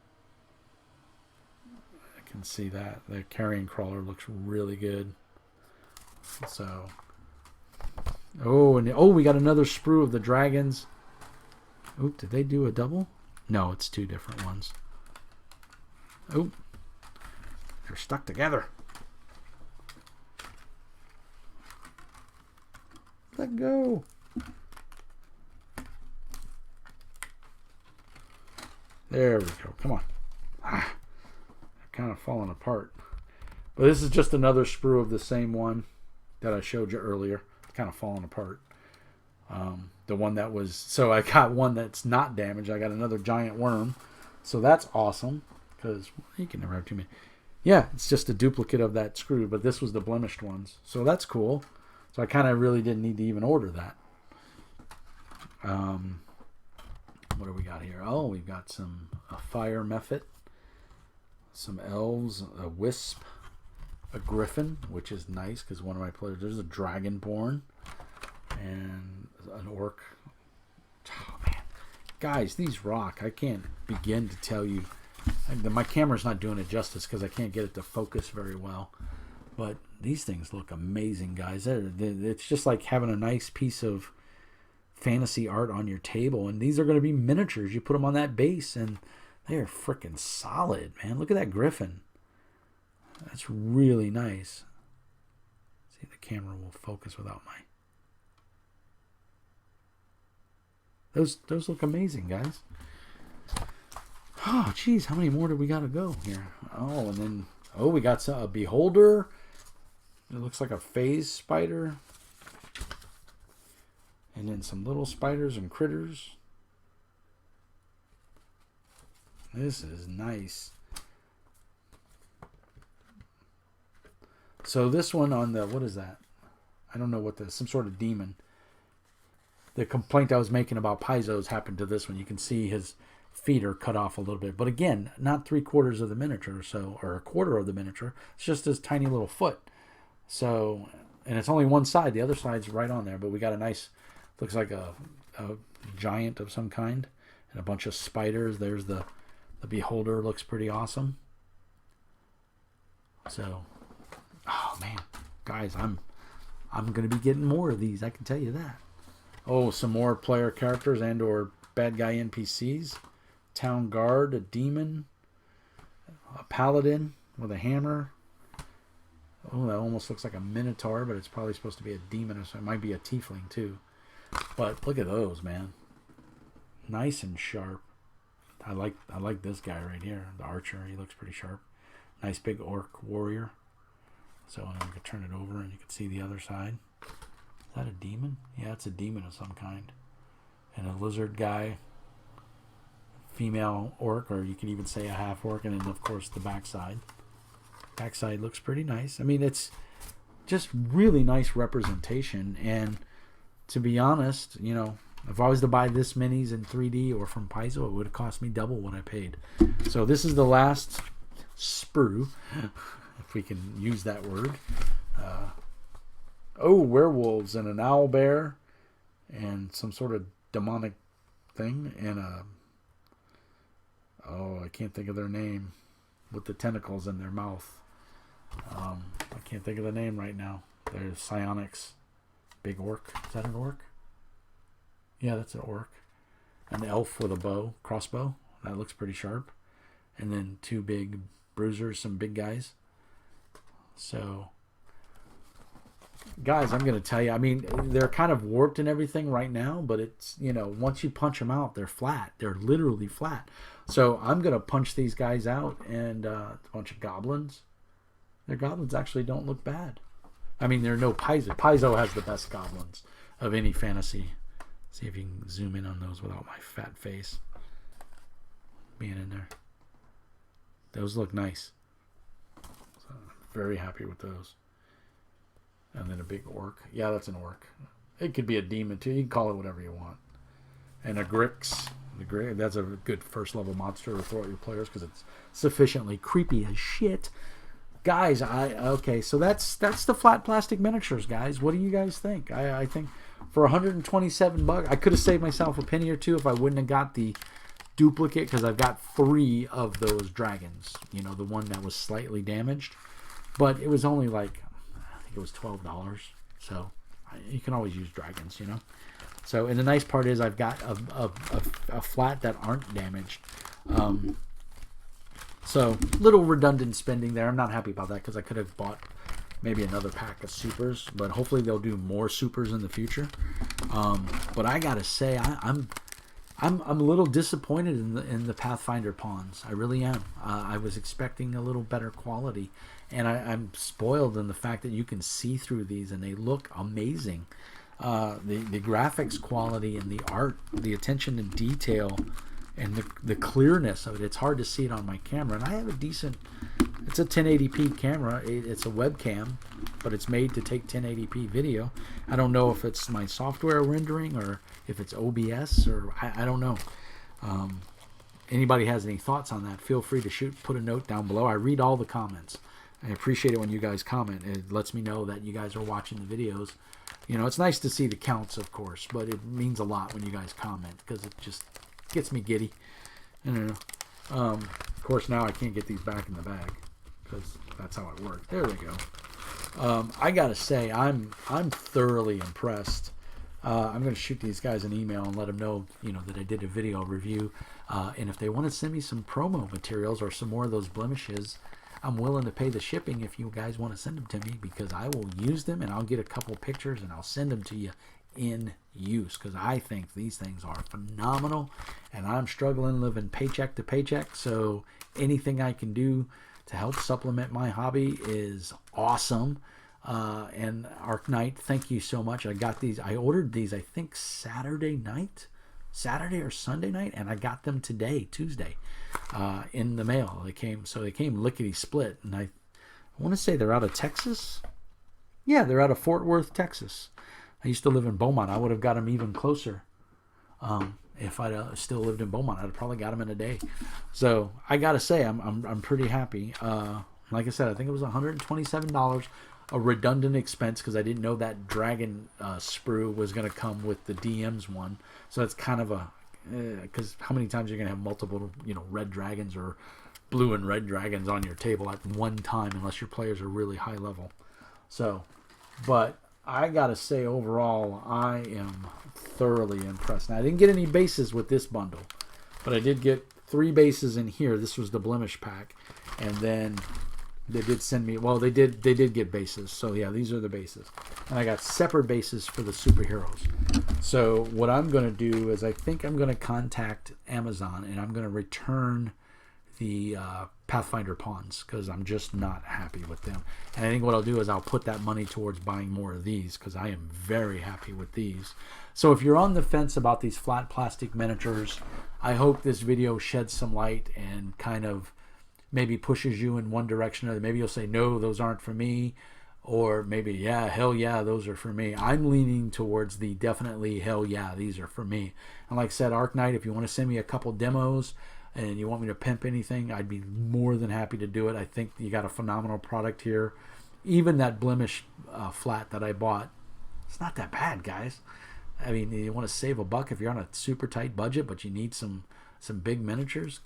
I can see that. The carrion crawler looks really good. So we got another sprue of the dragons. Oop, did they do a double? No, it's two different ones. Oop. They're stuck together. Let go. There we go. Come on. They're kind of falling apart. But this is just another sprue of the same one that I showed you earlier. It's kind of falling apart. The one that was... So I got one that's not damaged. I got another giant worm. So that's awesome. Because you can never have too many. Yeah, it's just a duplicate of that screw. But this was the blemished ones. So that's cool. So I kind of really didn't need to even order that. What do we got here? Oh, we've got a fire mephit. Some elves. A wisp. A griffin, which is nice because one of my players... There's a dragonborn. And an orc. Oh, man. Guys, these rock. I can't begin to tell you. My camera's not doing it justice because I can't get it to focus very well. But these things look amazing, guys. It's just like having a nice piece of fantasy art on your table. And these are going to be miniatures. You put them on that base and they are freaking solid, man. Look at that griffin. That's really nice. See if the camera will focus without my... Those look amazing, guys. Oh, geez, how many more do we got to go here? Oh, and then, oh, we got a beholder. It looks like a phase spider. And then some little spiders and critters. This is nice. So this one on the, what is that? I don't know what this, some sort of demon. The complaint I was making about Paizo's happened to this one. You can see his feet are cut off a little bit. But again, not 3/4 of the miniature or so, or 1/4 of the miniature. It's just his tiny little foot. So, and it's only one side. The other side's right on there. But we got a nice, looks like a giant of some kind. And a bunch of spiders. There's the beholder. Looks pretty awesome. So, oh man. Guys, I'm going to be getting more of these. I can tell you that. Oh, some more player characters and or bad guy NPCs. Town guard, a demon, a paladin with a hammer. Oh, that almost looks like a minotaur, but it's probably supposed to be a demon, or so it might be a tiefling too. But look at those, man. Nice and sharp. I like this guy right here, the archer. He looks pretty sharp. Nice big orc warrior. So I can turn it over and you can see the other side. Is that a demon? Yeah, it's a demon of some kind. And a lizard guy. Female orc, or you could even say a half orc. And then, of course, the backside. Backside looks pretty nice. I mean, it's just really nice representation. And to be honest, you know, if I was to buy this minis in 3D or from Paizo, it would have cost me double what I paid. So this is the last sprue, if we can use that word. Werewolves and an owl bear and some sort of demonic thing and I can't think of their name with the tentacles in their mouth. I can't think of the name right now. There's psionics. Big orc. Is that an orc? Yeah, that's an orc. An elf with a crossbow. That looks pretty sharp. And then 2 big bruisers, some big guys. So, guys, I'm going to tell you, I mean, they're kind of warped and everything right now, but it's, you know, once you punch them out, they're flat. They're literally flat. So I'm going to punch these guys out, and a bunch of goblins. Their goblins actually don't look bad. I mean, they're no Paizo. Paizo has the best goblins of any fantasy. See if you can zoom in on those without my fat face being in there. Those look nice. So I'm very happy with those. And then a big orc. Yeah, that's an orc. It could be a demon too. You can call it whatever you want. And a Grix. That's a good first level monster to throw at your players because it's sufficiently creepy as shit. Guys, okay, so that's the flat plastic miniatures, guys. What do you guys think? I think for $127, I could have saved myself a penny or two if I wouldn't have got the duplicate, because I've got 3 of those dragons. You know, the one that was slightly damaged, but it was only like, I think it was $12. So you can always use dragons, you know. So, and the nice part is I've got a flat that aren't damaged. So, little redundant spending there. I'm not happy about that because I could have bought maybe another pack of supers, but hopefully they'll do more supers in the future. But I gotta say, I'm a little disappointed in the Pathfinder pawns. I really am. I was expecting a little better quality, and I'm spoiled in the fact that you can see through these and they look amazing. The graphics quality and the art, the attention to detail, and the clearness of it. It's hard to see it on my camera, and I have a decent. It's a 1080p camera. It's a webcam, but it's made to take 1080p video. I don't know if it's my software rendering or if it's OBS or I don't know. Anybody has any thoughts on that? Feel free to put a note down below. I read all the comments. I appreciate it when you guys comment. It lets me know that you guys are watching the videos. You know, it's nice to see the counts, of course, but it means a lot when you guys comment because it just gets me giddy. I don't know. Of course, now I can't get these back in the bag because that's how it works. There they go. I gotta say, I'm thoroughly impressed. I'm gonna shoot these guys an email and let them know, you know, that I did a video review, and if they want to send me some promo materials or some more of those blemishes, I'm willing to pay the shipping if you guys want to send them to me, because I will use them and I'll get a couple pictures and I'll send them to you in use, because I think these things are phenomenal, and I'm struggling living paycheck to paycheck. So anything I can do to help supplement my hobby is awesome. And Arc Knight, thank you so much. I got these. I ordered these, I think, Saturday or Sunday night, and I got them today, Tuesday, in the mail. They came lickety split, and I want to say they're out of Texas. Yeah, they're out of Fort Worth, Texas. I used to live in Beaumont. I would have got them even closer. If I'd still lived in Beaumont, I'd have probably got them in a day. So I gotta say, I'm pretty happy. Like I said, I think it was $127, a redundant expense because I didn't know that dragon sprue was gonna come with the DM's one. So that's kind of a because how many times you're gonna have multiple red dragons or blue and red dragons on your table at one time, unless your players are really high level. So, but I gotta say, overall, I am thoroughly impressed. Now, I didn't get any bases with this bundle, but I did get 3 bases in here. This was the blemish pack, and then they did send me. Well, they did get bases. So yeah, these are the bases, and I got separate bases for the superheroes. So what I'm gonna do is I think I'm gonna contact Amazon, and I'm gonna return the Pathfinder pawns because I'm just not happy with them. And I think what I'll do is I'll put that money towards buying more of these because I am very happy with these. So if you're on the fence about these flat plastic miniatures, I hope this video sheds some light and kind of maybe pushes you in one direction or the other. Maybe you'll say, no, those aren't for me. Or maybe, yeah, hell yeah, those are for me. I'm leaning towards the definitely hell yeah, these are for me. And like I said, Arc Knight, if you want to send me a couple demos and you want me to pimp anything, I'd be more than happy to do it. I think you got a phenomenal product here. Even that blemish flat that I bought, it's not that bad, guys. I mean, you want to save $1 if you're on a super tight budget, but you need some big miniatures.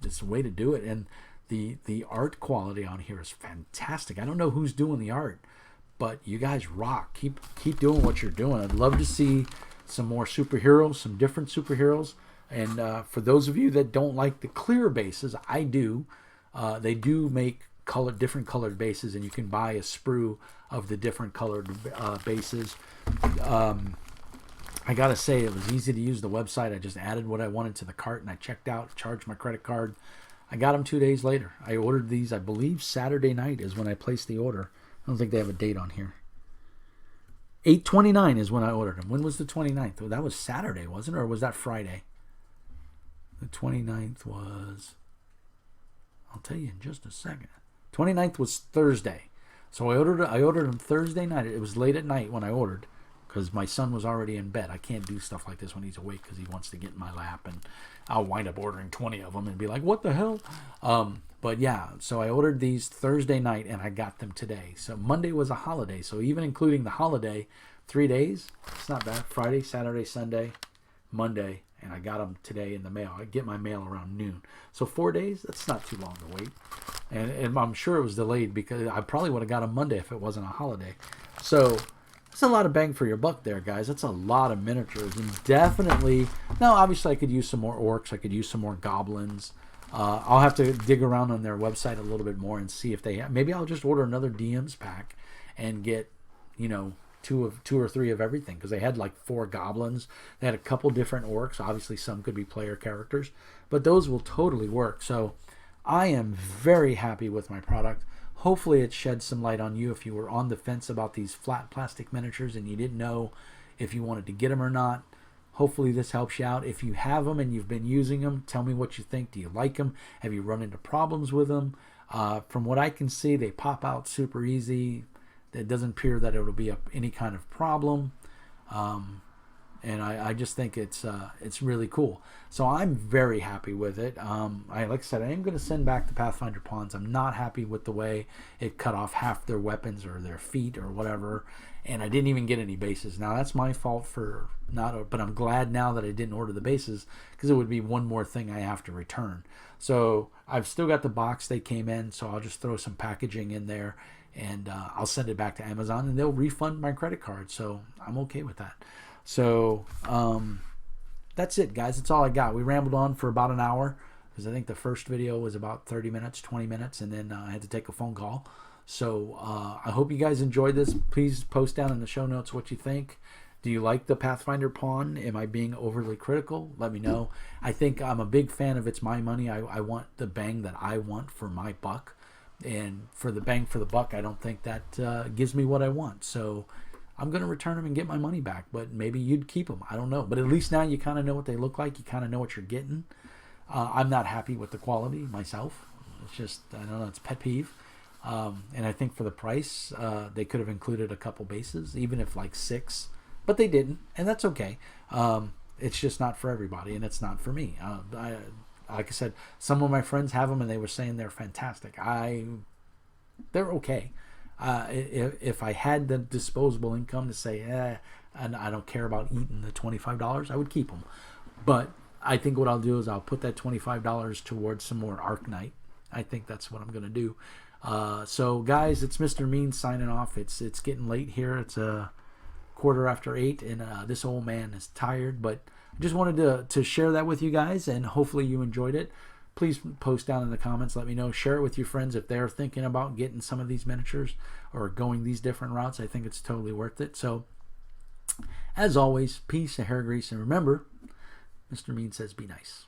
It's the way to do it. And the art quality on here is fantastic. I don't know who's doing the art, but you guys rock. Keep doing what you're doing. I'd love to see some more superheroes, some different superheroes. And for those of you that don't like the clear bases, I do. They do make different colored bases, and you can buy a sprue of the different colored bases. I gotta say, it was easy to use the website. I just added what I wanted to the cart, and I checked out, charged my credit card. I got them 2 days later. I ordered these, I believe Saturday night is when I placed the order. I don't think they have a date on here. 8/29 is when I ordered them. When was the 29th? Well, that was Saturday, wasn't it? Or was that Friday? The 29th was, I'll tell you in just a second. 29th was Thursday. So I ordered them Thursday night. It was late at night when I ordered because my son was already in bed. I can't do stuff like this when he's awake because he wants to get in my lap, and I'll wind up ordering 20 of them and be like, what the hell? But yeah, so I ordered these Thursday night and I got them today. So Monday was a holiday. So even including the holiday, 3 days, it's not bad. Friday, Saturday, Sunday, Monday, and I got them today in the mail. I get my mail around noon. So 4 days, that's not too long to wait. And I'm sure it was delayed because I probably would have got them Monday if it wasn't a holiday. So that's a lot of bang for your buck there, guys. That's a lot of miniatures. And definitely, now obviously I could use some more orcs. I could use some more goblins. I'll have to dig around on their website a little bit more and see if they have. Maybe I'll just order another DM's pack and get, two or three of everything, because they had like 4 goblins. They had a couple different orcs. Obviously some could be player characters, but those will totally work. So I am very happy with my product. Hopefully it sheds some light on you if you were on the fence about these flat plastic miniatures and you didn't know if you wanted to get them or not. Hopefully this helps you out. If you have them and you've been using them, tell me what you think. Do you like them? Have you run into problems with them? From what I can see, they pop out super easy. It doesn't appear that it'll be any kind of problem. And I just think it's really cool. So I'm very happy with it. Like I said, I am going to send back the Pathfinder pawns. I'm not happy with the way it cut off half their weapons or their feet or whatever. And I didn't even get any bases. Now that's my fault for not. But I'm glad now that I didn't order the bases, because it would be one more thing I have to return. So I've still got the box they came in. So I'll just throw some packaging in there, and I'll send it back to Amazon, and they'll refund my credit card. So I'm okay with that. So that's it, guys. That's all I got. We rambled on for about an hour because I think the first video was about 30 minutes, 20 minutes, and then I had to take a phone call. So I hope you guys enjoyed this. Please post down in the show notes what you think. Do you like the Pathfinder pawn? Am I being overly critical? Let me know. I think I'm a big fan of it's my money. I want the bang that I want for my buck. And for the bang for the buck, I don't think that gives me what I want. So I'm going to return them and get my money back. But maybe you'd keep them. I don't know. But at least now you kind of know what they look like. You kind of know what you're getting. I'm not happy with the quality myself. It's just, I don't know, it's a pet peeve. And I think for the price, they could have included a couple bases, even if like 6. But they didn't, and that's okay. It's just not for everybody, and it's not for me. Like I said, some of my friends have them, and they were saying they're fantastic. They're okay. If I had the disposable income to say, and I don't care about eating the $25, I would keep them. But I think what I'll do is I'll put that $25 towards some more Arc Knight. I think that's what I'm going to do. So, guys, it's Mr. Mean signing off. It's getting late here. It's a 8:15, and this old man is tired. But I just wanted to share that with you guys, and hopefully you enjoyed it. Please post down in the comments. Let me know. Share it with your friends if they're thinking about getting some of these miniatures or going these different routes. I think it's totally worth it. So, as always, peace and hair grease. And remember, Mr. Mean says be nice.